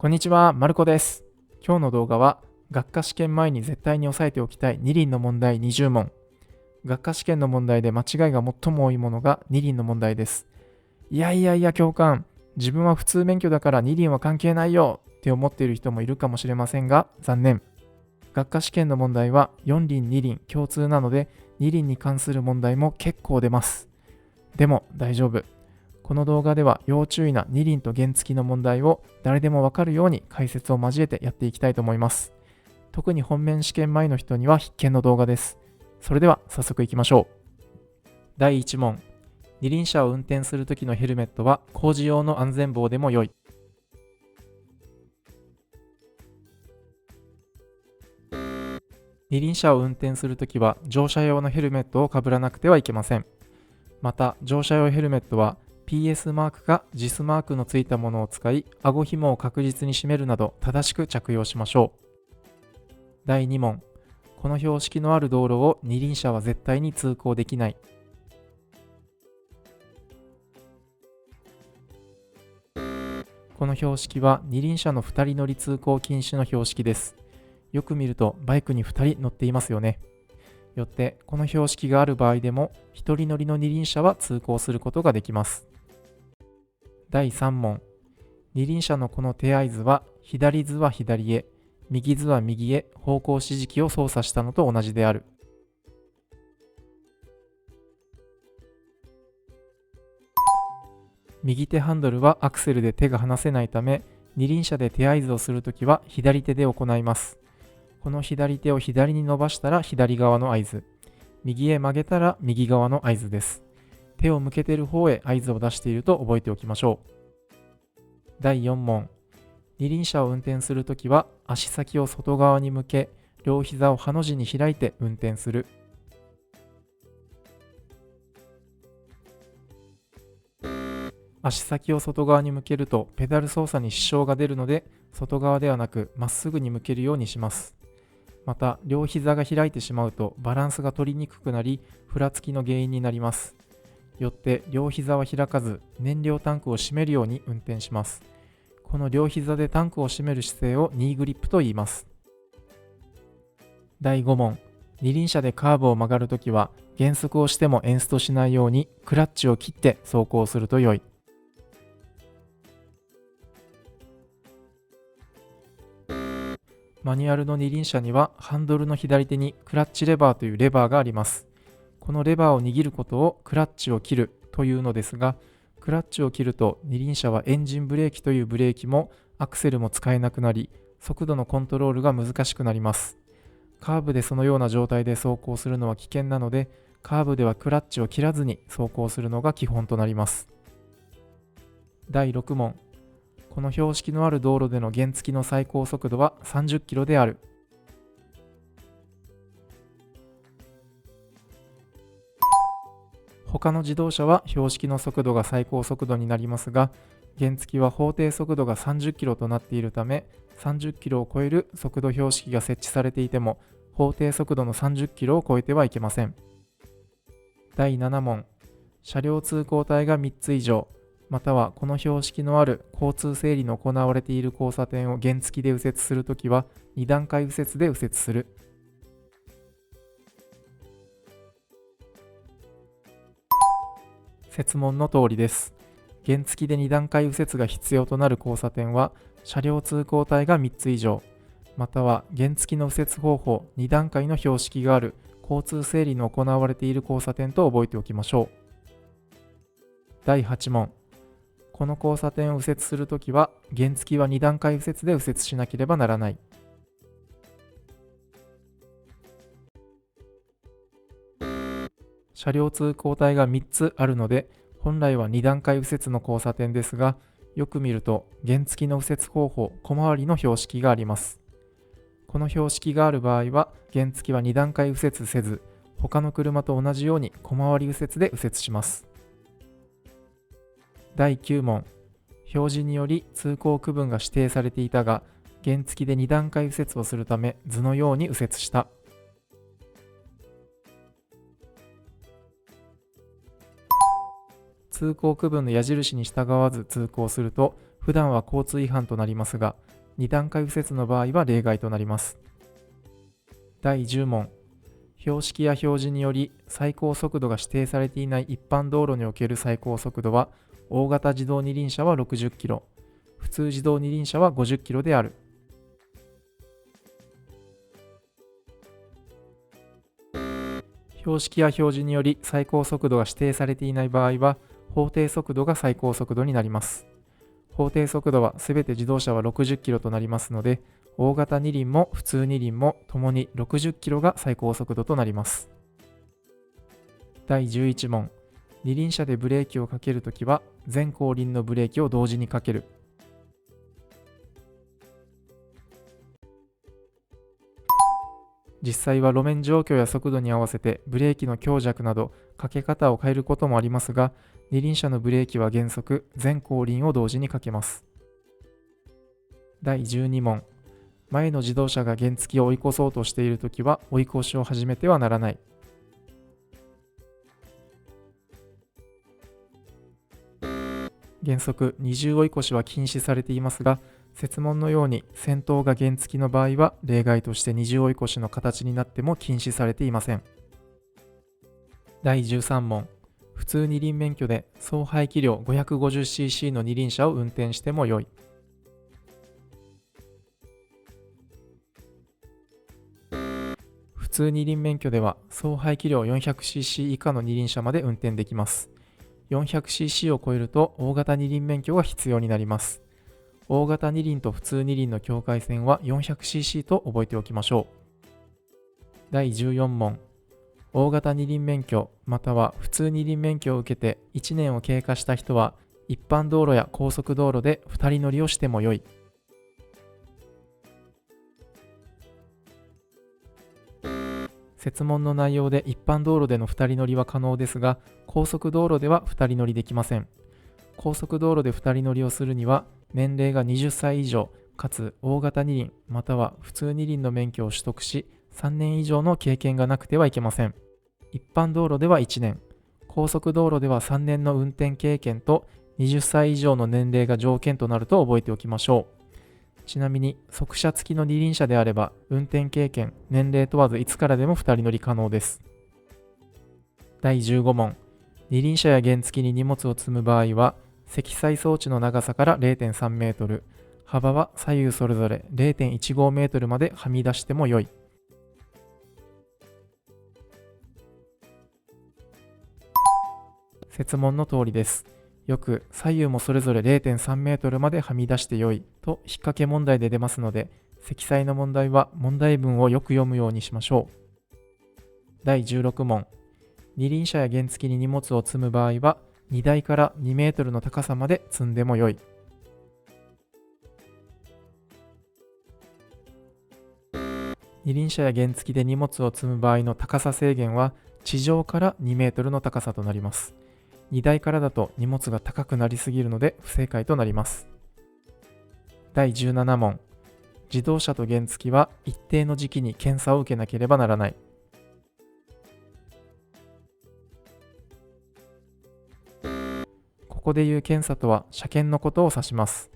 こんにちは、まるこです。今日の動画は、学科試験前に絶対に押さえておきたい二輪の問題20問。学科試験の問題で間違いが最も多いものが二輪の問題です。いやいやいや、教官。自分は普通免許だから二輪は関係ないよって思っている人もいるかもしれませんが、残念。学科試験の問題は4輪2輪共通なので、二輪に関する問題も結構出ます。でも大丈夫。この動画では要注意な二輪と原付の問題を誰でもわかるように解説を交えてやっていきたいと思います。特に本面試験前の人には必見の動画です。それでは早速いきましょう。第1問。二輪車を運転するときのヘルメットは工事用の安全帽でも良い。二輪車を運転するときは乗車用のヘルメットをかぶらなくてはいけません。また乗車用ヘルメットは PS マークか JIS マークのついたものを使い、顎紐を確実に締めるなど正しく着用しましょう。第2問。この標識のある道路を二輪車は絶対に通行できない。この標識は二輪車の2人乗り通行禁止の標識です。よく見るとバイクに2人乗っていますよね。よってこの標識がある場合でも1人乗りの二輪車は通行することができます。第3問。二輪車のこの手合図は左図は左へ、右図は右へ方向指示器を操作したのと同じである。右手ハンドルはアクセルで手が離せないため、二輪車で手合図をするときは左手で行います。この左手を左に伸ばしたら左側の合図、右へ曲げたら右側の合図です。手を向けている方へ合図を出していると覚えておきましょう。第4問。二輪車を運転するときは足先を外側に向け、両膝をハの字に開いて運転する。足先を外側に向けるとペダル操作に支障が出るので、外側ではなくまっすぐに向けるようにします。また両膝が開いてしまうとバランスが取りにくくなり、ふらつきの原因になります。よって両膝は開かず、燃料タンクを閉めるように運転します。この両膝でタンクを閉める姿勢をニーグリップと言います。第5問。二輪車でカーブを曲がるときは減速をしてもエンストしないようにクラッチを切って走行すると良い。マニュアルの二輪車にはハンドルの左手にクラッチレバーというレバーがあります。このレバーを握ることをクラッチを切るというのですが、クラッチを切ると二輪車はエンジンブレーキというブレーキもアクセルも使えなくなり、速度のコントロールが難しくなります。カーブでそのような状態で走行するのは危険なので、カーブではクラッチを切らずに走行するのが基本となります。第6問。この標識のある道路での原付の最高速度は30キロである。他の自動車は標識の速度が最高速度になりますが、原付は法定速度が30キロとなっているため、30キロを超える速度標識が設置されていても、法定速度の30キロを超えてはいけません。第7問。車両通行帯が3つ以上、またはこの標識のある交通整理の行われている交差点を原付で右折するときは、2段階右折で右折する。設問の通りです。原付で2段階右折が必要となる交差点は、車両通行帯が3つ以上、または原付の右折方法2段階の標識がある交通整理の行われている交差点と覚えておきましょう。第8問。この交差点を右折するときは、原付は2段階右折で右折しなければならない。車両通行帯が3つあるので、本来は2段階右折の交差点ですが、よく見ると原付の右折方法小回りの標識があります。この標識がある場合は、原付は2段階右折せず、他の車と同じように小回り右折で右折します。第9問。表示により通行区分が指定されていたが、原付で2段階右折をするため図のように右折した。通行区分の矢印に従わず通行すると、普段は交通違反となりますが、2段階右折の場合は例外となります。第10問。標識や表示により最高速度が指定されていない一般道路における最高速度は、大型自動二輪車は60キロ、普通自動二輪車は50キロである。標識や表示により最高速度が指定されていない場合は、法定速度が最高速度になります。法定速度はすべて自動車は60キロとなりますので、大型二輪も普通二輪もともに60キロが最高速度となります。第11問。二輪車でブレーキをかけるときは、前後輪のブレーキを同時にかける。実際は路面状況や速度に合わせてブレーキの強弱などかけ方を変えることもありますが、二輪車のブレーキは原則前後輪を同時にかけます。第12問。前の自動車が原付を追い越そうとしているときは追い越しを始めてはならない。原則二重追い越しは禁止されていますが、設問のように先頭が原付の場合は例外として二重追い越しの形になっても禁止されていません。第13問。普通二輪免許で総排気量 550cc の二輪車を運転してもよい。普通二輪免許では総排気量 400cc 以下の二輪車まで運転できます。400cc を超えると大型二輪免許が必要になります。大型二輪と普通二輪の境界線は 400cc と覚えておきましょう。第14問。大型二輪免許または普通二輪免許を受けて1年を経過した人は、一般道路や高速道路で2人乗りをしてもよい。設問の内容で一般道路での2人乗りは可能ですが、高速道路では2人乗りできません。高速道路で2人乗りをするには、年齢が20歳以上、かつ大型二輪または普通二輪の免許を取得し、3年以上の経験がなくてはいけません。一般道路では1年、高速道路では3年の運転経験と20歳以上の年齢が条件となると覚えておきましょう。ちなみに、側車付きの二輪車であれば、運転経験、年齢問わずいつからでも2人乗り可能です。第15問。二輪車や原付に荷物を積む場合は、積載装置の長さから 0.3 メートル、幅は左右それぞれ 0.15 メートルまではみ出してもよい。設問の通りです。よく左右もそれぞれ 0.3 メートルまではみ出してよいと引っ掛け問題で出ますので、積載の問題は問題文をよく読むようにしましょう。第16問。二輪車や原付に荷物を積む場合は、荷台から2メートルの高さまで積んでもよい。二輪車や原付で荷物を積む場合の高さ制限は、地上から2メートルの高さとなります。荷台からだと荷物が高くなりすぎるので不正解となります。第17問。自動車と原付は一定の時期に検査を受けなければならない。ここでいう検査とは車検のことを指します。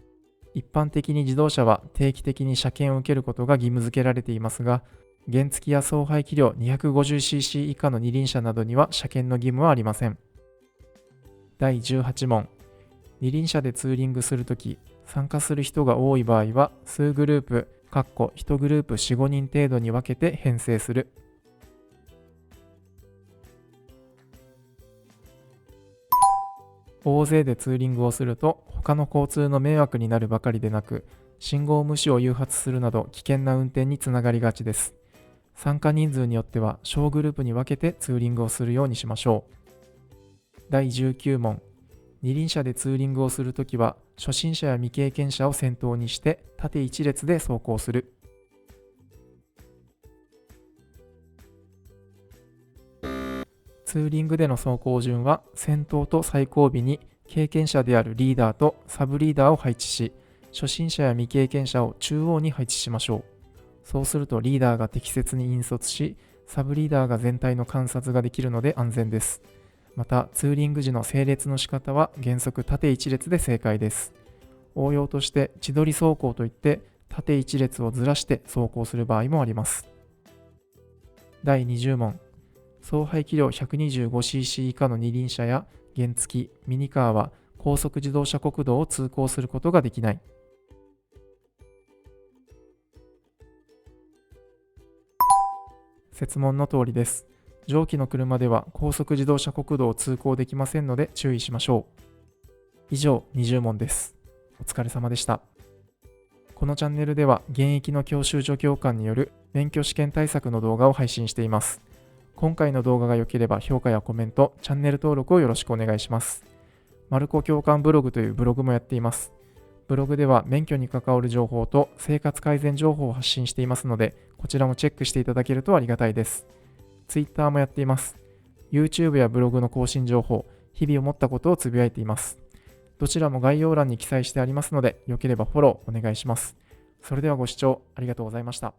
一般的に自動車は定期的に車検を受けることが義務付けられていますが、原付や総排気量 250cc 以下の二輪車などには車検の義務はありません。第18問。二輪車でツーリングするとき、参加する人が多い場合は、数グループ、1グループ4、5人程度に分けて編成する。大勢でツーリングをすると、他の交通の迷惑になるばかりでなく、信号無視を誘発するなど危険な運転につながりがちです。参加人数によっては小グループに分けてツーリングをするようにしましょう。第19問。二輪車でツーリングをするときは、初心者や未経験者を先頭にして縦一列で走行する。ツーリングでの走行順は、先頭と最後尾に経験者であるリーダーとサブリーダーを配置し、初心者や未経験者を中央に配置しましょう。そうするとリーダーが適切に引率し、サブリーダーが全体の観察ができるので安全です。また、ツーリング時の整列の仕方は原則縦一列で正解です。応用として自撮り走行といって縦一列をずらして走行する場合もあります。第20問。総排気量 125cc 以下の二輪車や原付、ミニカーは高速自動車国道を通行することができない。設問の通りです。上記の車では高速自動車国道を通行できませんので注意しましょう。以上20問です。お疲れ様でした。このチャンネルでは現役の教習助教官による免許試験対策の動画を配信しています。今回の動画が良ければ評価やコメント、チャンネル登録をよろしくお願いします。マルコ教官ブログというブログもやっています。ブログでは免許に関わる情報と生活改善情報を発信していますので、こちらもチェックしていただけるとありがたいです。Twitter もやっています。YouTube やブログの更新情報、日々思ったことをつぶやいています。どちらも概要欄に記載してありますので、良ければフォローお願いします。それではご視聴ありがとうございました。